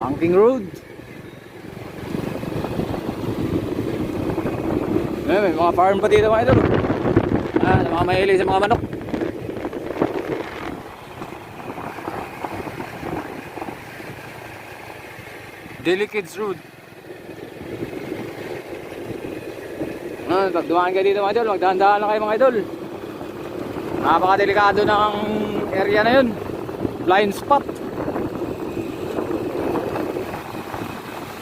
Angking Road. May mga farm pa dito mga idol. Mga mahilig sa mga manok. Delicates Road. Pag dumaan kayo dito mga idol, magdahan-dahan lang kayo mga idol. Napakadelikado ng area na yun. Blind spot.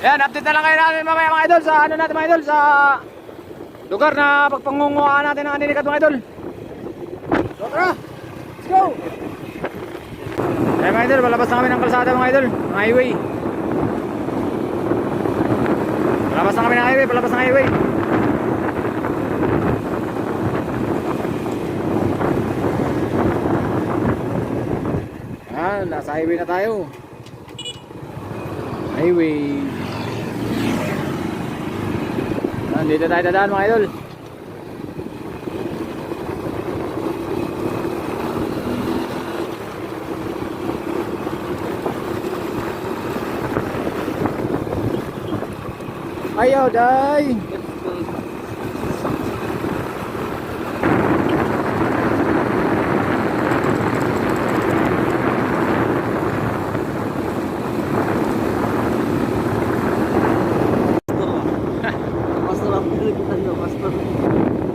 Yan, update na lang kayo natin mamaya mga idol sa ano natin mga idol, sa lugar na pagpangunguhaan natin ng aninikat mga idol. So tara, let's go! Mga idol, palabas na kami ng kalsada mga idol, ng highway. Palabas na kami ng highway, palabas ng highway. Nasa highway na tayo. Highway. Dito tayo dadaan mga idol. Ayaw day.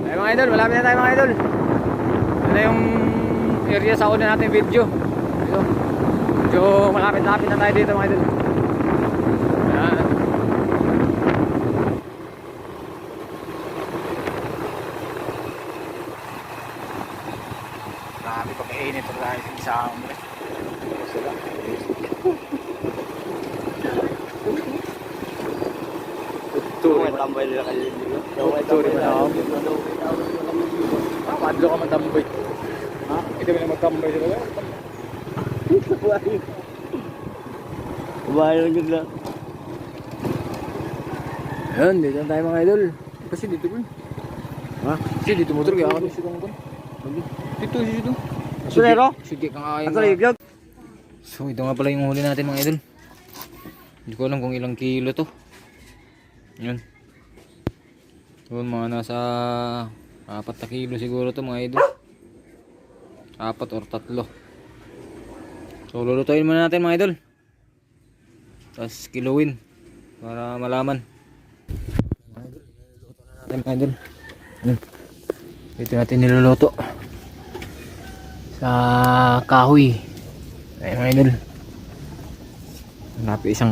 Ay mga idol, malapit na tayo mga idol. Ito na yung area sa una natin video. Ito. Medyo malapit-lapit na tayo dito mga idol. Ayan. Marami pa kainit pa tayo sa isang mo. Sila. Tuloy tambay nila kayo. Tuloy mo na ako. Paano ka matambay? Ha? Ito mo na magtambay sila. Bahay lang yun lang. Ayan, dito na tayo mga idol. Kasi dito ko. Ha? Kasi dito motor kaya ako dito motor. Dito. Sulero? Sige kang ayang. Ako liblog. So ito nga pala yung huli natin mga idol. Hindi ko alam kung ilang kilo to. Yun. Doon mga nasa 4 na kilo siguro to mga idol. 4 or 3. So lulutuin muna natin mga idol. Tapos kiluin para malaman. Mga idol, niluluto na natin mga idol. Ito natin niluluto sa kahoy. Ay mga idol. Hanapin isang